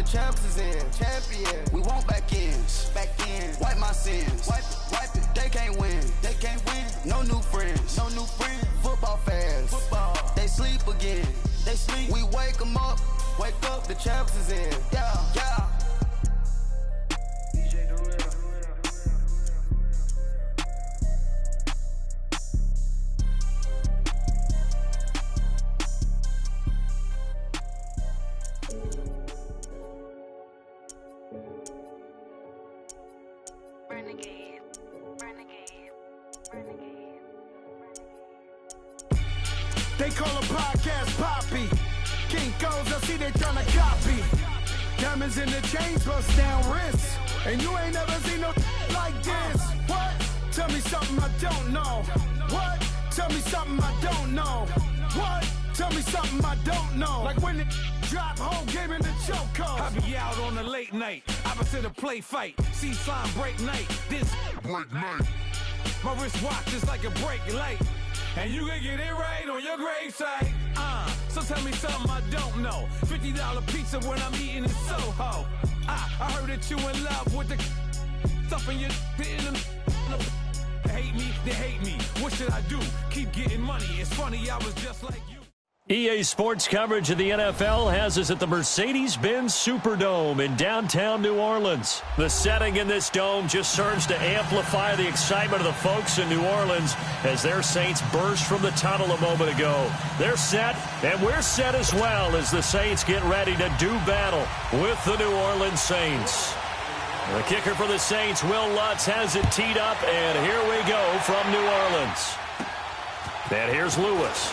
champs is in. Champion. We want back ends. Back in. Wipe my sins. Wipe it. They can't win. They can't win. No new friends. No new friends. Football fans. Football. They sleep again. They sleep. We wake them up. Wake up. The champs is in. Yeah. Yeah. They call a podcast Poppy. Kinkos, I see they tryna copy. Diamonds in the chains, bust down wrists. And you ain't never seen no like this. What? Tell me something I don't know. What? Tell me something I don't know. What? Tell me something I don't know. Like when it drop, whole game in the chokehold. I be out on a late night, opposite a play fight. See slime break night, this break night. My wristwatch is like a brake light. And you can get it right on your gravesite. So tell me something I don't know. $50 pizza when I'm eating in Soho. I heard that you in love with the stuff in your hate me, they hate me. What should I do? Keep getting money. It's funny, I was just like you. EA Sports coverage of the NFL has us at the Mercedes-Benz Superdome in downtown New Orleans. The setting in this dome just serves to amplify the excitement of the folks in New Orleans as their Saints burst from the tunnel a moment ago. They're set, and we're set as well as the Saints get ready to do battle with the New Orleans Saints. The kicker for the Saints, Will Lutz, has it teed up, and here we go from New Orleans. And here's Lewis.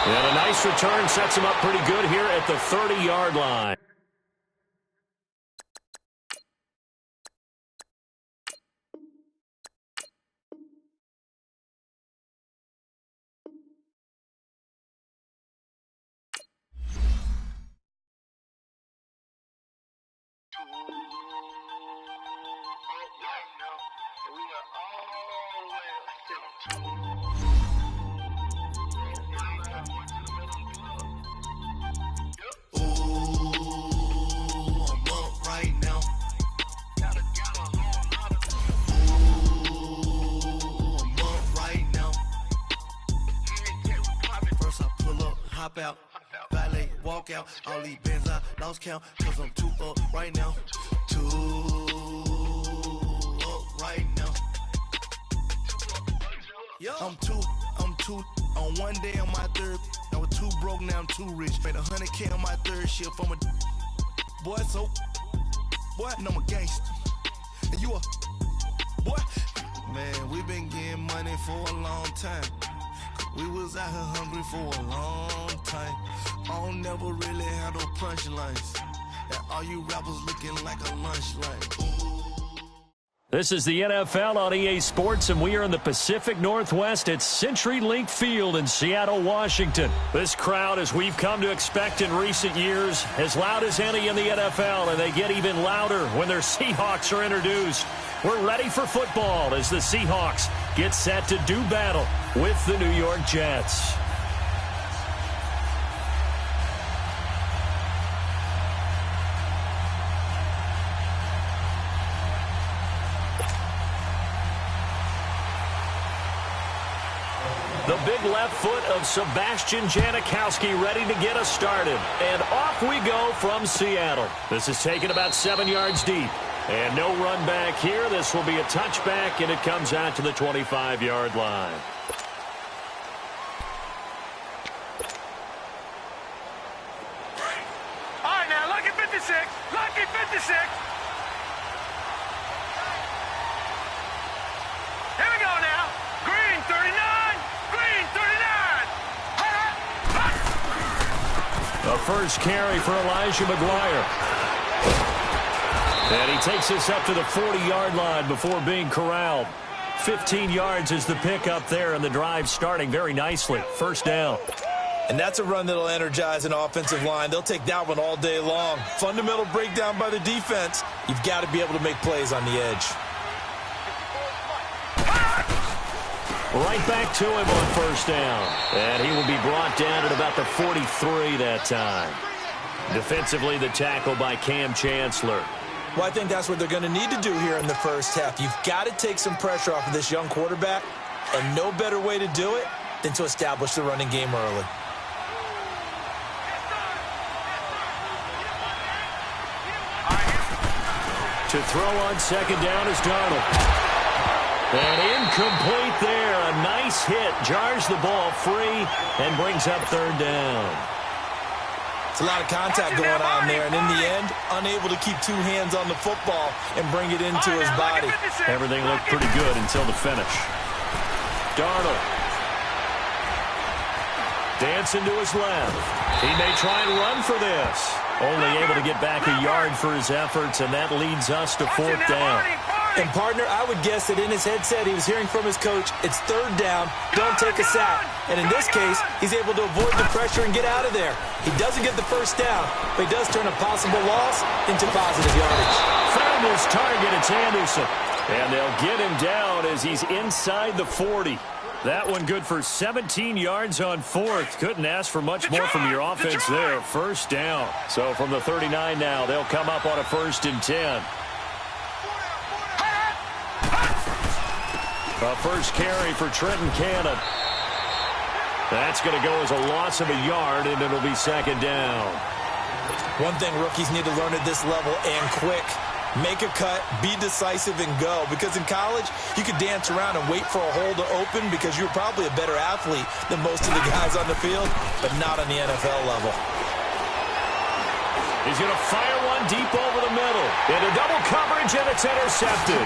And a nice return sets him up pretty good here at the 30-yard line. Hop out, valet, walk out, all these bands I lost count, cause I'm too up right now, too up right now. I'm too, on one day on my third, I was too broke, now I'm too rich, made 100K on my third shift, I'm a boy, so, boy, and I'm a gangster, and you a, boy, man, we been getting money for a long time. We was out here hungry for a long time. I don't never really have no punchlines. And all you rappers looking like a lunch line. This is the NFL on EA Sports, and we are in the Pacific Northwest at CenturyLink Field in Seattle, Washington. This crowd, as we've come to expect in recent years, as loud as any in the NFL, and they get even louder when their Seahawks are introduced. We're ready for football as the Seahawks get set to do battle with the New York Jets. The big left foot of Sebastian Janikowski ready to get us started. And off we go from Seattle. This is taken about 7 yards deep. And no run back here. This will be a touchback, and it comes out to the 25-yard line. All right, now, lucky 56. Lucky 56. Here we go now. Green 39. Green 39. A first carry for Elijah McGuire. And he takes us up to the 40-yard line before being corralled. 15 yards is the pickup there, and the drive starting very nicely. First down. And that's a run that'll energize an offensive line. They'll take that one all day long. Fundamental breakdown by the defense. You've got to be able to make plays on the edge. Right back to him on first down. And he will be brought down at about the 43 that time. Defensively, the tackle by Cam Chancellor. Well, I think that's what they're going to need to do here in the first half. You've got to take some pressure off of this young quarterback, and no better way to do it than to establish the running game early. To throw on second down is Darnold. And incomplete there. A nice hit. Jars the ball free and brings up third down. It's a lot of contact going on there, and in the end, unable to keep two hands on the football and bring it into his body. Everything looked pretty good until the finish. Darnold. Dancing to his left. He may try and run for this. Only able to get back a yard for his efforts, and that leads us to fourth down. And, partner, I would guess that in his headset he was hearing from his coach, it's third down, don't take a sack. And in this case, he's able to avoid the pressure and get out of there. He doesn't get the first down, but he does turn a possible loss into positive yardage. Found his target, it's Anderson. And they'll get him down as he's inside the 40. That one good for 17 yards on fourth. Couldn't ask for much more from your offense there. First down. So from the 39 now, they'll come up on a 1st and 10. A first carry for Trenton Cannon. That's going to go as a loss of a yard, and it'll be second down. One thing rookies need to learn at this level, and quick. Make a cut, be decisive, and go. Because in college, you could dance around and wait for a hole to open because you're probably a better athlete than most of the guys on the field, but not on the NFL level. He's going to fire one deep over the middle. Into double coverage, and it's intercepted.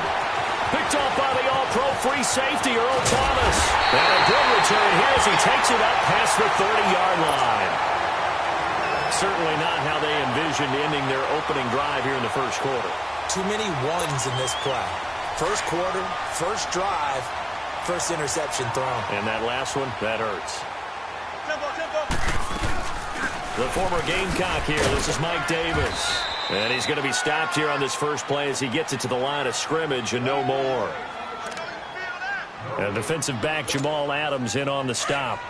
Picked off by the all-pro free safety, Earl Thomas. And a good return here as he takes it up past the 30-yard line. Certainly not how they envisioned ending their opening drive here in the first quarter. Too many ones in this play. First quarter, first drive, first interception thrown. And that last one, that hurts. The former Gamecock here. This is Mike Davis. And he's going to be stopped here on this first play as he gets it to the line of scrimmage and no more. And defensive back Jamal Adams in on the stop.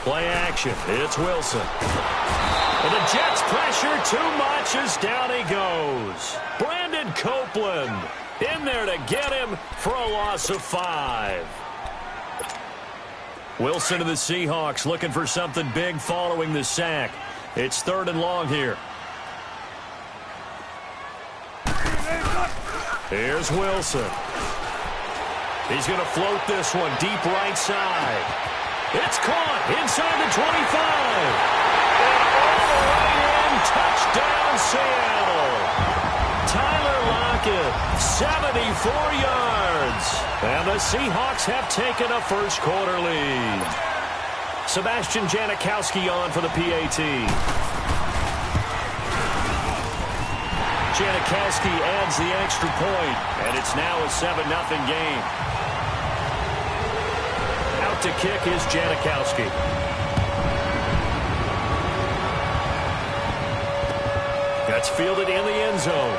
Play action. It's Wilson. And the Jets pressure too much as down he goes. Brandon Copeland in there to get him for a loss of 5. Wilson of the Seahawks looking for something big following the sack. It's 3rd and long here. Here's Wilson. He's going to float this one deep right side. It's caught inside the 25. And all the way in, touchdown Seattle. Tyler Lockett, 74 yards. And the Seahawks have taken a first quarter lead. Sebastian Janikowski on for the PAT. Janikowski adds the extra point, and it's now a 7-0 game. Out to kick is Janikowski. That's fielded in the end zone.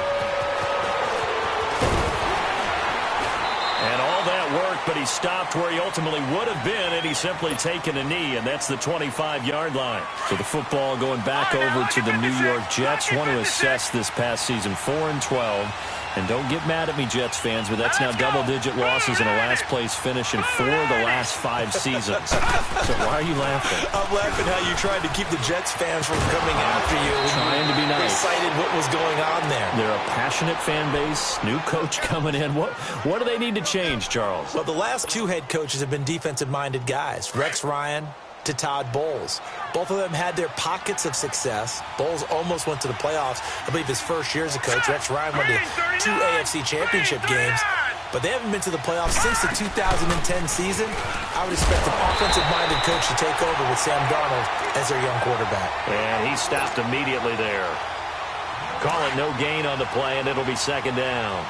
And all that work, but he stopped where he ultimately would have been had he simply taken a knee, and that's the 25-yard line. So the football going back over to the New York Jets. Want to assess this past season, 4-12. And don't get mad at me, Jets fans, but that's now double-digit losses and a last-place finish in 4 of the last 5 seasons. So why are you laughing? I'm laughing how you tried to keep the Jets fans from coming after you. Trying to be nice. Recited what was going on there. They're a passionate fan base, new coach coming in. What do they need to change, Charles? Well, the last 2 head coaches have been defensive-minded guys. Rex Ryan to Todd Bowles. Both of them had their pockets of success. Bowles almost went to the playoffs. I believe his first year as a coach. Rex Ryan won to 2 AFC championship games. But they haven't been to the playoffs since the 2010 season. I would expect an offensive-minded coach to take over with Sam Darnold as their young quarterback. And he stopped immediately there. Call it no gain on the play, and it'll be second down.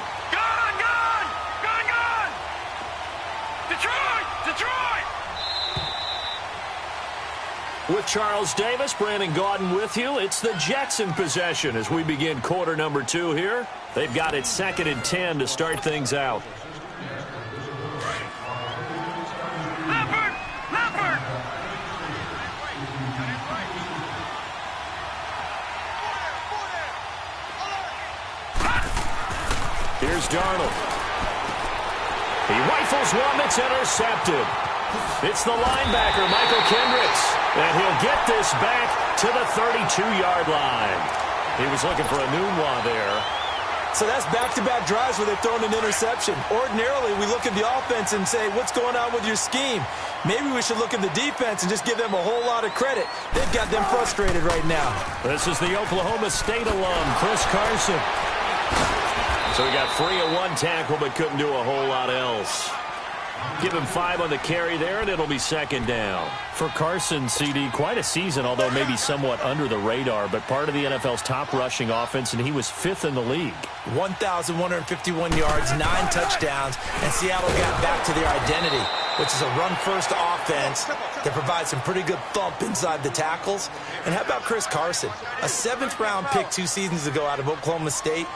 With Charles Davis, Brandon Gaudin with you. It's the Jets in possession as we begin quarter number 2 here. They've got it 2nd and 10 to start things out. Here's Darnold. He rifles one that's intercepted. It's the linebacker, Michael Kendricks, and he'll get this back to the 32-yard line. He was looking for a Nunwa there. So that's back-to-back drives where they've thrown an interception. Ordinarily, we look at the offense and say, what's going on with your scheme? Maybe we should look at the defense and just give them a whole lot of credit. They've got them frustrated right now. This is the Oklahoma State alum, Chris Carson. So he got free of one tackle but couldn't do a whole lot else. Give him 5 on the carry there, and it'll be second down. For Carson, CD, quite a season, although maybe somewhat under the radar, but part of the NFL's top rushing offense, and he was 5th in the league. 1,151 yards, 9 touchdowns, and Seattle got back to their identity, which is a run-first offense that provides some pretty good thump inside the tackles. And how about Chris Carson? A 7th-round pick 2 seasons ago out of Oklahoma State.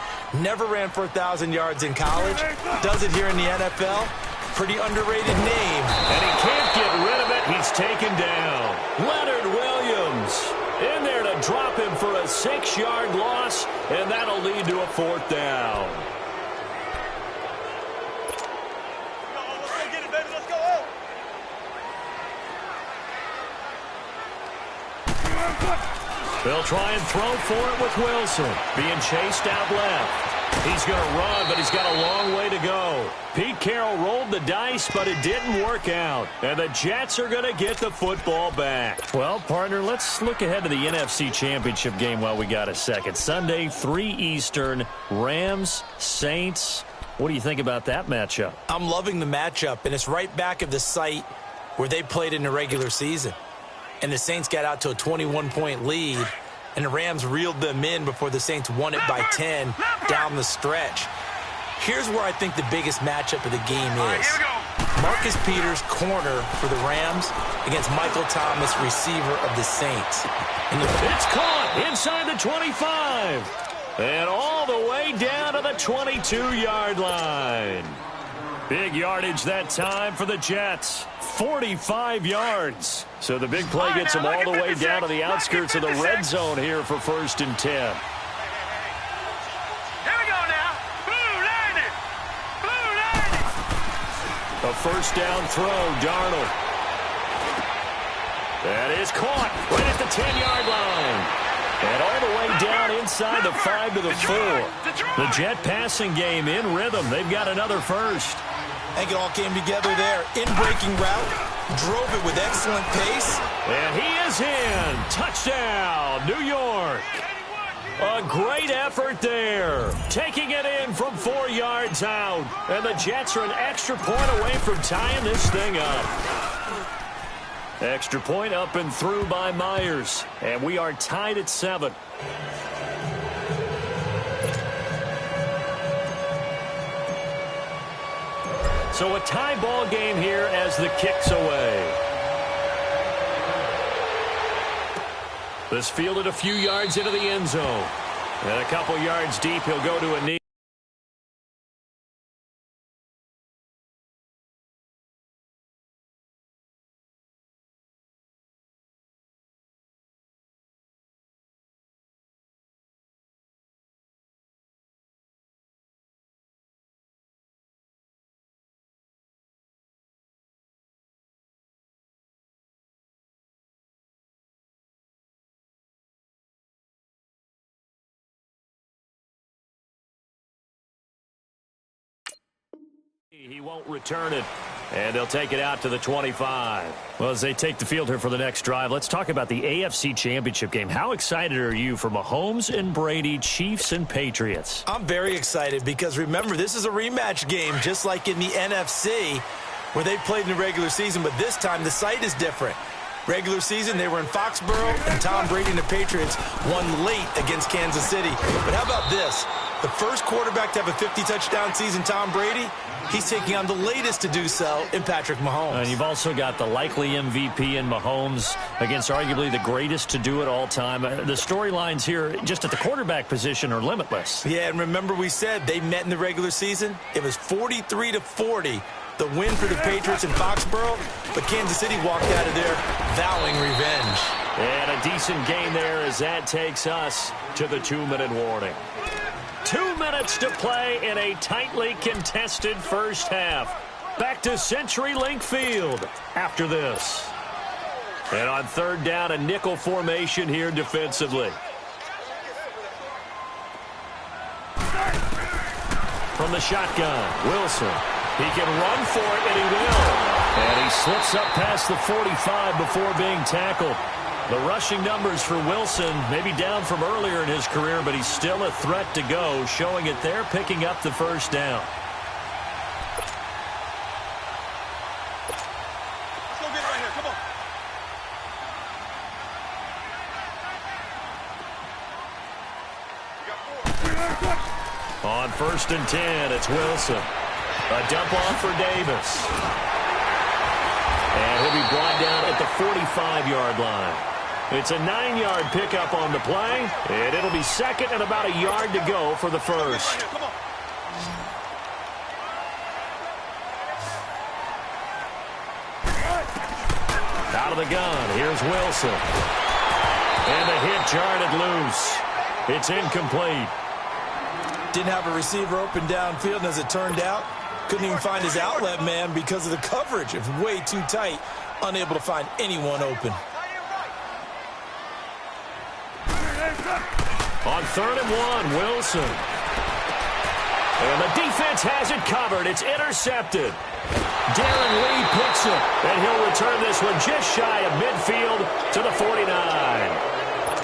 Never ran for 1,000 yards in college. Does it here in the NFL. Pretty underrated name. And he can't get rid of it. He's taken down. Leonard Williams in there to drop him for a 6-yard loss, and that'll lead to a 4th down. They'll try and throw for it with Wilson. Being chased out left. He's going to run, but he's got a long way to go. Pete Carroll rolled the dice, but it didn't work out. And the Jets are going to get the football back. Well, partner, let's look ahead to the NFC Championship game while we got a second. Sunday, 3 Eastern, Rams, Saints. What do you think about that matchup? I'm loving the matchup, and it's right back at the site where they played in the regular season. And the Saints got out to a 21-point lead, and the Rams reeled them in before the Saints won it by 10 down the stretch. Here's where I think the biggest matchup of the game is. Marcus Peters, corner for the Rams, against Michael Thomas, receiver of the Saints. It's caught inside the 25. And all the way down to the 22-yard line. Big yardage that time for the Jets. 45 yards. So the big play gets them all the way down to the outskirts of the red zone here for 1st and 10. Here we go now. Blue landed. Blue landed. A 1st down throw, Darnold. That is caught right at the 10-yard line. And all the way down inside the 5 to the 4. The Jet passing game in rhythm. They've got another first. I think it all came together there. In-breaking route. Drove it with excellent pace. And he is in. Touchdown, New York. A great effort there. Taking it in from 4 yards out. And the Jets are an extra point away from tying this thing up. Extra point up and through by Myers. And we are tied at 7. So a tie ball game here as the kick's away. This fielded a few yards into the end zone. And a couple yards deep, he'll go to a knee. He won't return it, and they'll take it out to the 25. Well, as they take the field here for the next drive, let's talk about the AFC Championship game. How excited are you for Mahomes and Brady, Chiefs and Patriots? I'm very excited because, remember, this is a rematch game, just like in the NFC, where they played in the regular season, but this time the site is different. Regular season, they were in Foxborough, and Tom Brady and the Patriots won late against Kansas City. But how about this? The first quarterback to have a 50-touchdown season, Tom Brady, he's taking on the latest to do so in Patrick Mahomes. And you've also got the likely MVP in Mahomes against arguably the greatest to do it all time. The storylines here just at the quarterback position are limitless. Yeah, and remember we said they met in the regular season? It was 43-40, the win for the Patriots in Foxborough, but Kansas City walked out of there vowing revenge. And a decent game there as that takes us to the 2-minute warning. 2 minutes to play in a tightly contested first half. Back to CenturyLink Field after this. And on third down, a nickel formation here defensively. From the shotgun, Wilson. He can run for it, and he will. And he slips up past the 45 before being tackled. The rushing numbers for Wilson may be down from earlier in his career, but he's still a threat to go, showing it there, picking up the first down. Let's go get it right here. Come on. On 1st and 10, it's Wilson. A dump off for Davis. And he'll be brought down at the 45-yard line. It's a 9-yard pickup on the play, and it'll be second and about a yard to go for the first. Out of the gun, here's Wilson. And the hit jarred loose. It's incomplete. Didn't have a receiver open downfield, and as it turned out, couldn't even find his outlet man because of the coverage. It was way too tight, unable to find anyone open. On 3rd and 1, Wilson. And the defense has it covered. It's intercepted. Darren Lee picks it, and he'll return this one just shy of midfield to the 49.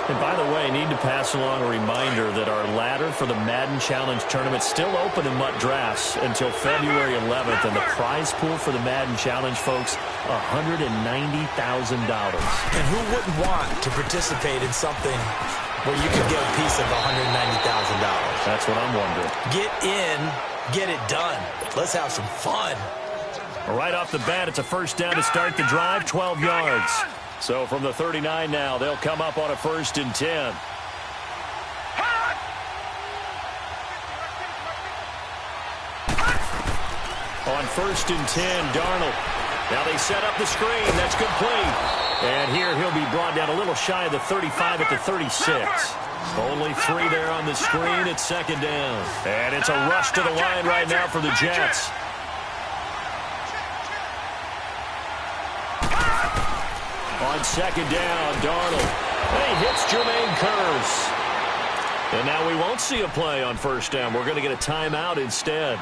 And by the way, I need to pass along a reminder that our ladder for the Madden Challenge tournament is still open in MUT Drafts until February 11th. And the prize pool for the Madden Challenge, folks, $190,000. And who wouldn't want to participate in something where you could get a piece of $190,000? That's what I'm wondering. Get in, get it done. Let's have some fun. Right off the bat, it's a first down to start the drive, 12 yards. So from the 39 now, they'll come up on a 1st and 10. On 1st and 10, Darnold. Now they set up the screen. That's complete. And here he'll be brought down a little shy of the 35 at the 36. Only 3 there on the screen. It's 2nd down. And it's a rush to the line right now for the Jets. On 2nd down, Darnold. And he hits Jermaine Kearse. And now we won't see a play on 1st down. We're going to get a timeout instead,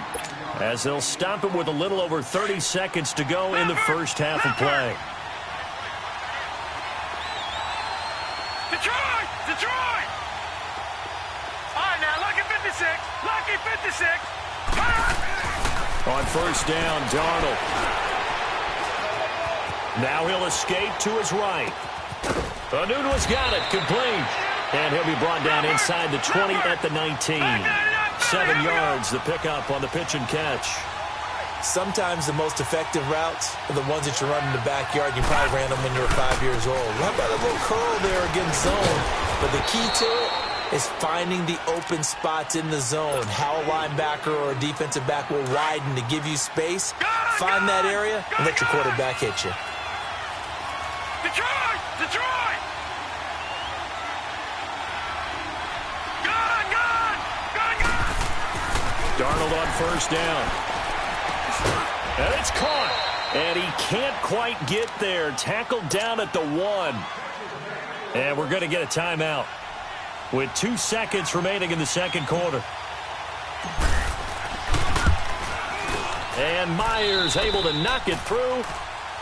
as they'll stop it with a little over 30 seconds to go in the first half of play. Detroit! Detroit! All right, now, lucky 56. Lucky 56. On 1st down, Darnold. Now he'll escape to his right. Anunu's got it, complete. And he'll be brought down inside the 20 at the 19. 7 yards, the pickup on the pitch and catch. Sometimes the most effective routes are the ones that you run in the backyard. You probably ran them when you were 5 years old. How about a little curl there against zone? But the key to it is finding the open spots in the zone. How a linebacker or a defensive back will widen to give you space. Find that area and let your quarterback hit you. Detroit! Detroit! Darnold on 1st down. And it's caught. And he can't quite get there. Tackled down at the 1. And we're going to get a timeout with 2 seconds remaining in the second quarter. And Myers able to knock it through.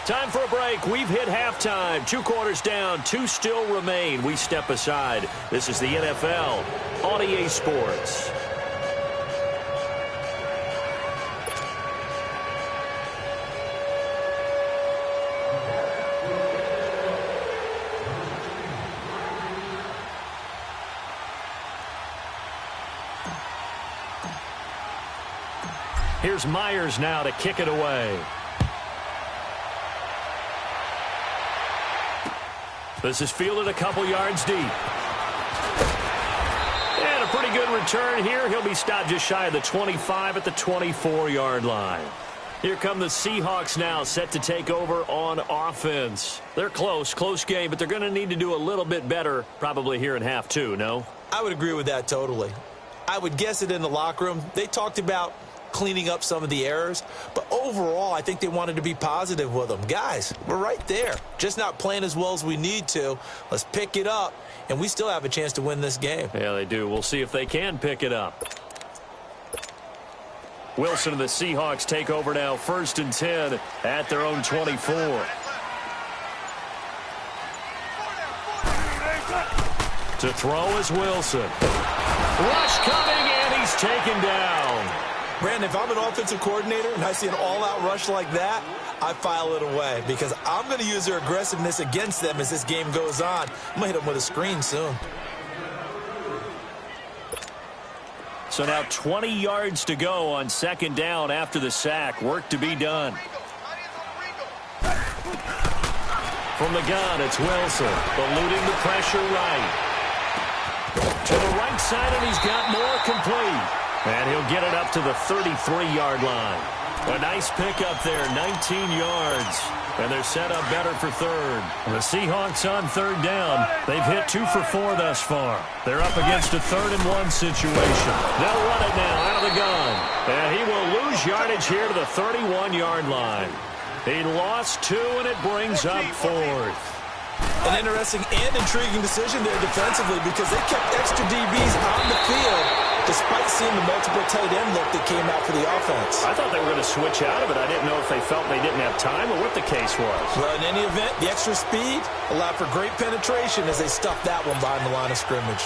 Time for a break. We've hit halftime. 2 quarters down. 2 still remain. We step aside. This is the NFL on EA Sports. Here's Myers now to kick it away. This is fielded a couple yards deep. And a pretty good return here. He'll be stopped just shy of the 25 at the 24-yard line. Here come the Seahawks now, set to take over on offense. They're close game, but they're going to need to do a little bit better probably here in half two, no? I would agree with that totally. I would guess it in the locker room. They talked about cleaning up some of the errors, but overall, I think they wanted to be positive with them. Guys, we're right there. Just not playing as well as we need to. Let's pick it up, and we still have a chance to win this game. Yeah, they do. We'll see if they can pick it up. Wilson and the Seahawks take over now, 1st and 10 at their own 24. To throw is Wilson. Rush coming, and he's taken down. Brandon, if I'm an offensive coordinator and I see an all-out rush like that, I file it away because I'm going to use their aggressiveness against them as this game goes on. I'm going to hit them with a screen soon. So now 20 yards to go on 2nd down after the sack. Work to be done. From the gun, it's Wilson. Eluding the pressure right. To the right side, and he's got more complete. And he'll get it up to the 33-yard line. A nice pickup there, 19 yards. And they're set up better for 3rd. The Seahawks on 3rd down. They've hit 2 for 4 thus far. They're up against a 3rd and 1 situation. They'll run it now out of the gun. And he will lose yardage here to the 31-yard line. He lost 2, and it brings up 4th. An interesting and intriguing decision there defensively because they kept extra DBs on the field despite seeing the multiple tight end look that came out for the offense. I thought they were going to switch out of it. I didn't know if they felt they didn't have time or what the case was. Well, in any event, the extra speed allowed for great penetration as they stuffed that one behind the line of scrimmage.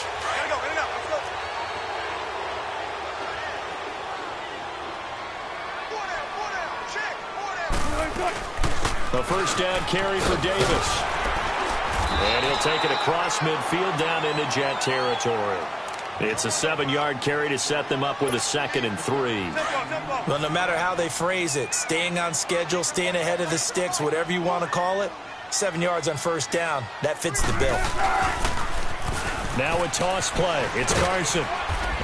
The 1st down carry for Davis. And he'll take it across midfield down into Jet territory. It's a 7-yard carry to set them up with a 2nd and 3. Well, no matter how they phrase it, staying on schedule, staying ahead of the sticks, whatever you want to call it, 7 yards on 1st down, that fits the bill. Now a toss play. It's Carson.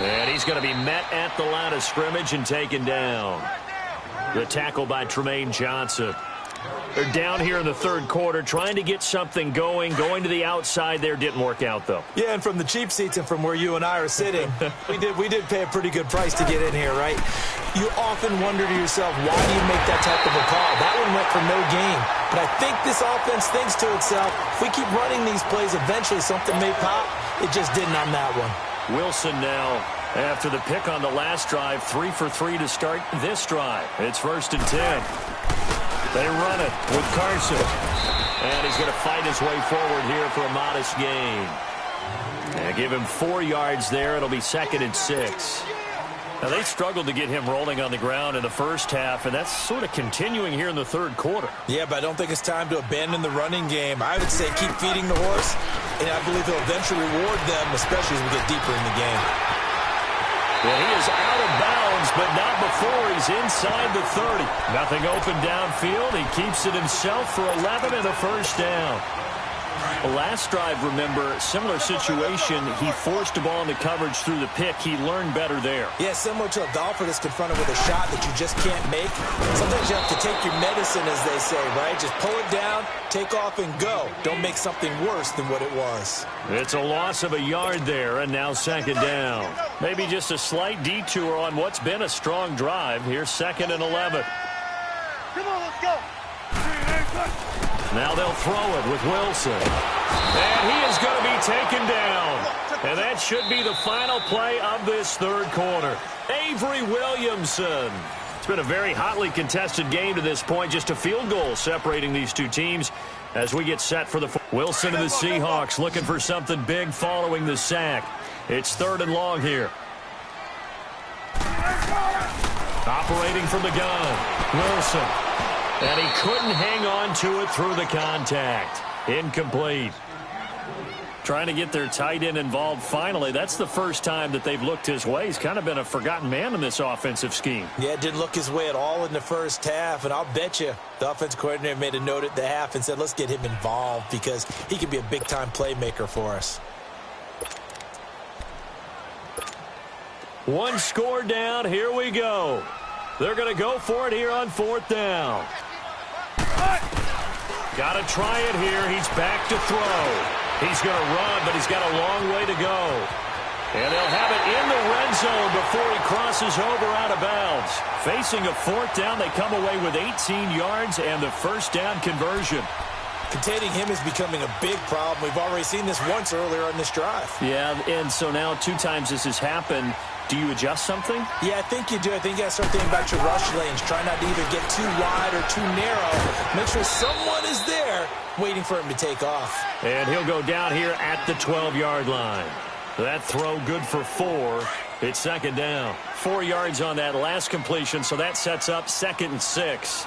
And he's going to be met at the line of scrimmage and taken down. The tackle by Tremaine Johnson. They're down here in the 3rd quarter, trying to get something going to the outside there. Didn't work out, though. Yeah, and from the cheap seats and from where you and I are sitting, we did pay a pretty good price to get in here, right? You often wonder to yourself, why do you make that type of a call? That one went for no gain. But I think this offense thinks to itself, if we keep running these plays, eventually something may pop. It just didn't on that one. Wilson now, after the pick on the last drive, 3 for 3 to start this drive. It's 1st and 10. They run it with Carson. And he's going to fight his way forward here for a modest gain. And give him 4 yards there. It'll be 2nd and 6. Now, they struggled to get him rolling on the ground in the first half, and that's sort of continuing here in the 3rd quarter. Yeah, but I don't think it's time to abandon the running game. I would say keep feeding the horse, and I believe he'll eventually reward them, especially as we get deeper in the game. Well, he is out of bounds, but not before he's inside the 30. Nothing open downfield. He keeps it himself for 11 and a 1st down. Last drive, remember, similar situation. He forced a ball into coverage through the pick. He learned better there. Yeah, similar to a golfer that's confronted with a shot that you just can't make. Sometimes you have to take your medicine, as they say, right? Just pull it down, take off, and go. Don't make something worse than what it was. It's a loss of a yard there, and now 2nd down. Maybe just a slight detour on what's been a strong drive. Here's 2nd and 11. Come on, let's go. Now they'll throw it with Wilson. And he is going to be taken down. And that should be the final play of this 3rd quarter. Avery Williamson. It's been a very hotly contested game to this point. Just a field goal separating these two teams as we get set for the... Wilson and the Seahawks looking for something big following the sack. It's 3rd and long here. Operating from the gun, Wilson. And he couldn't hang on to it through the contact. Incomplete. Trying to get their tight end involved finally. That's the first time that they've looked his way. He's kind of been a forgotten man in this offensive scheme. Yeah, it didn't look his way at all in the first half, and I'll bet you the offensive coordinator made a note at the half and said, let's get him involved because he could be a big-time playmaker for us. One score down. Here we go. They're going to go for it here on 4th down. Got to try it here. He's back to throw. He's going to run, but he's got a long way to go. And they'll have it in the red zone before he crosses over out of bounds. Facing a 4th down, they come away with 18 yards and the first down conversion. Containing him is becoming a big problem. We've already seen this once earlier in this drive. Yeah, and so now 2 times this has happened. Do you adjust something? Yeah, I think you do. I think you got to start thinking about your rush lanes. Try not to either get too wide or too narrow. Make sure someone is there waiting for him to take off. And he'll go down here at the 12-yard line. That throw good for 4. It's 2nd down. 4 yards on that last completion, so that sets up 2nd and 6.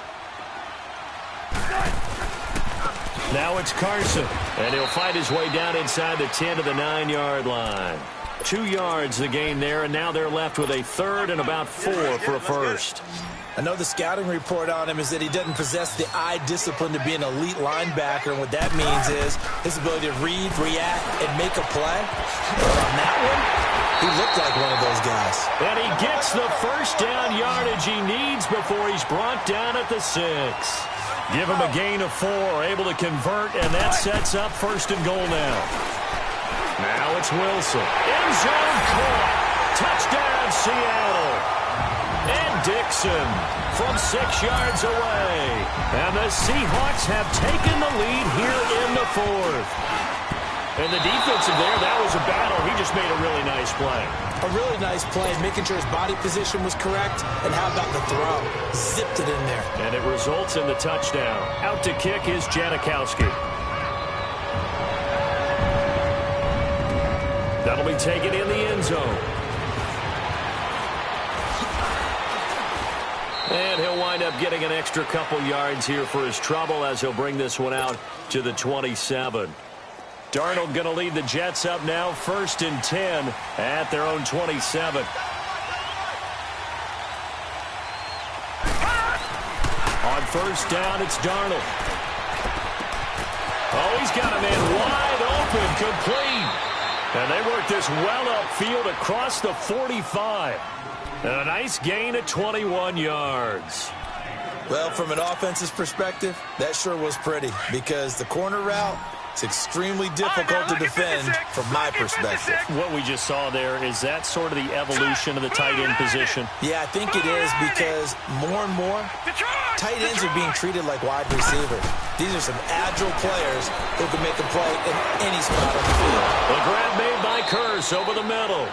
Now it's Carson, and he'll fight his way down inside the 10 to the 9-yard line. 2 yards the gain there, and now they're left with a 3rd and about 4 for a first. I know the scouting report on him is that he doesn't possess the eye discipline to be an elite linebacker, and what that means is his ability to read, react, and make a play. On that one, he looked like one of those guys. And he gets the first down yardage he needs before he's brought down at the 6. Give him a gain of 4, able to convert, and that sets up 1st and goal now. Now it's Wilson. End zone caught. Touchdown, Seattle. And Dixon from 6 yards away. And the Seahawks have taken the lead here in the 4th. And the defensive there, that was a battle. He just made a really nice play. A really nice play, making sure his body position was correct. And how about the throw? Zipped it in there. And it results in the touchdown. Out to kick is Janikowski. That'll be taken in the end zone. And he'll wind up getting an extra couple yards here for his trouble as he'll bring this one out to the 27. Darnold going to lead the Jets up now, 1st and 10 at their own 27. On 1st down, it's Darnold. Oh, he's got a man wide open, complete. And they work this well upfield across the 45. And a nice gain at 21 yards. Well, from an offensive perspective, that sure was pretty because the corner route is extremely difficult to defend from my perspective. What we just saw there, is that sort of the evolution of the tight end position? Yeah, I think it is because more and more tight ends are being treated like wide receivers. These are some agile players who can make a play in any spot on the field. The grab made by Curse over the middle.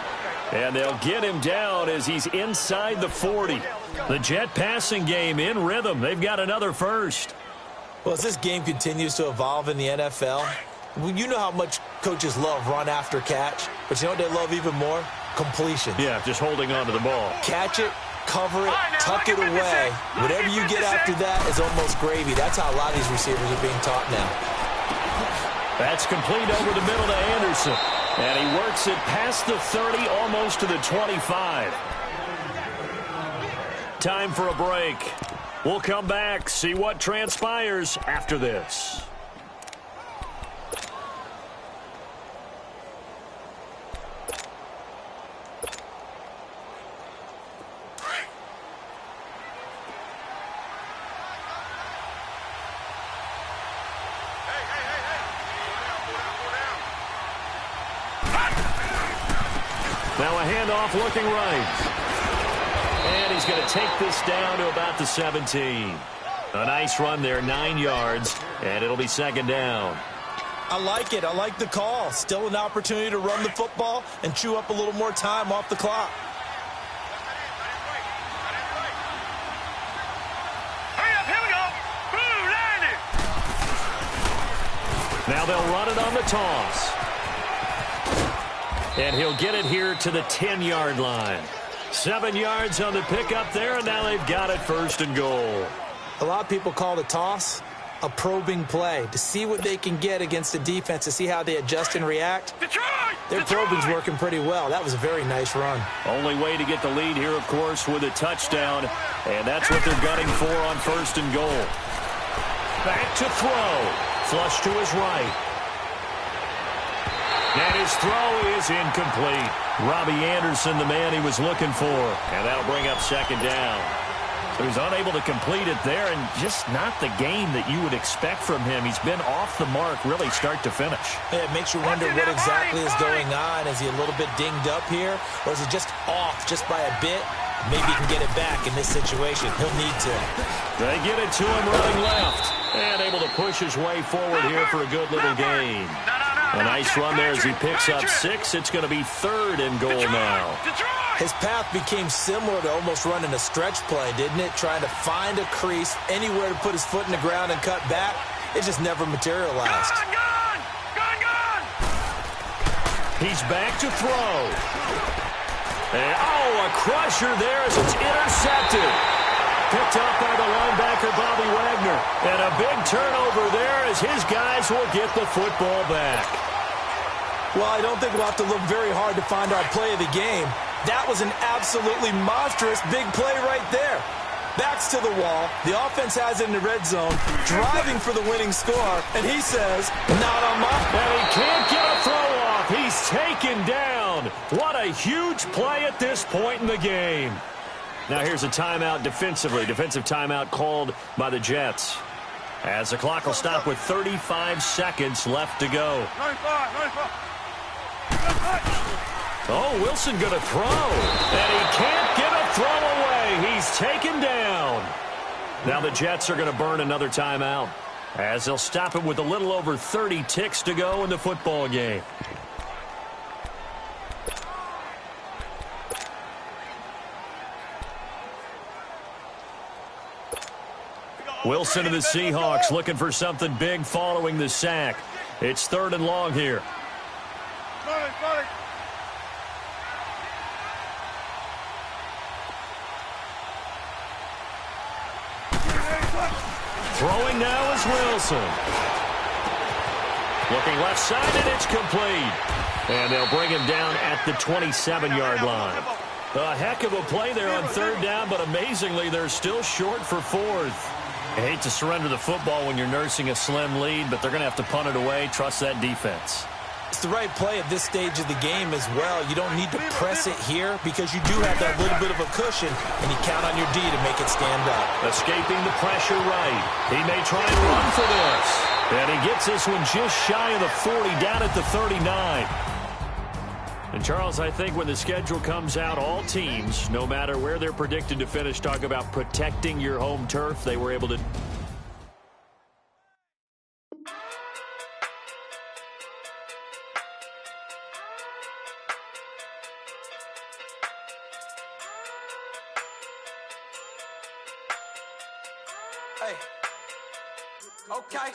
And they'll get him down as he's inside the 40. The Jet passing game in rhythm. They've got another first. Well, as this game continues to evolve in the NFL, you know how much coaches love run after catch, but you know what they love even more? Completion. Yeah, just holding on to the ball. Catch it, cover it, tuck it away. Whatever you get after that is almost gravy. That's how a lot of these receivers are being taught now. That's complete over the middle to Anderson. And he works it past the 30, almost to the 25. Time for a break. We'll come back, see what transpires after this. Now a handoff looking right. And he's going to take this down to about the 17. A nice run there, 9 yards, and it'll be 2nd down. I like it. I like the call. Still an opportunity to run the football and chew up a little more time off the clock. Hurry up, here we go. Boom, landed. Now they'll run it on the toss. And he'll get it here to the 10-yard line. 7 yards on the pickup there, and now they've got it 1st and goal. A lot of people call the toss a probing play to see what they can get against the defense, to see how they adjust and react. Their probing's working pretty well. That was a very nice run. Only way to get the lead here, of course, with a touchdown, and that's what they're gunning for on 1st and goal. Back to throw. Flush to his right. And his throw is incomplete. Robbie Anderson, the man he was looking for, and that'll bring up 2nd down. So he's unable to complete it there, and just not the game that you would expect from him. He's been off the mark really start to finish. Yeah, it makes you wonder what exactly is going on. Is he a little bit dinged up here, or is he just off just by a bit? Maybe he can get it back in this situation. He'll need to. They get it to him running left, and able to push his way forward here for a good little gain. A nice run there as he picks up 6. It's going to be 3rd and goal now. His path became similar to almost running a stretch play, didn't it? Trying to find a crease, anywhere to put his foot in the ground and cut back. It just never materialized. Gone! He's back to throw. And, a crusher there as it's intercepted. Picked up by the linebacker, Bobby Wagner. And a big turnover there as his guys will get the football back. Well, I don't think we'll have to look very hard to find our play of the game. That was an absolutely monstrous big play right there. Backs to the wall. The offense has it in the red zone, driving for the winning score, and he says, not on my... And he can't get a throw off. He's taken down. What a huge play at this point in the game. Now here's a timeout defensively. Defensive timeout called by the Jets. As the clock will stop with 35 seconds left to go. 95. Oh, Wilson going to throw. And he can't get a throw away. He's taken down. Now the Jets are going to burn another timeout, as they'll stop it with a little over 30 ticks to go in the football game. Wilson and the Seahawks looking for something big following the sack. It's 3rd and long here. Throwing now is Wilson. Looking left side, and it's complete. And they'll bring him down at the 27-yard line. A heck of a play there on 3rd down, but amazingly, they're still short for 4th. I hate to surrender the football when you're nursing a slim lead, but they're going to have to punt it away. Trust that defense. It's the right play at this stage of the game as well. You don't need to press it here because you do have that little bit of a cushion, and you count on your D to make it stand up. Escaping the pressure right. He may try and run for this. And he gets this one just shy of the 40, down at the 39. And, Charles, I think when the schedule comes out, all teams, no matter where they're predicted to finish, talk about protecting your home turf. They were able to... Hey. Okay.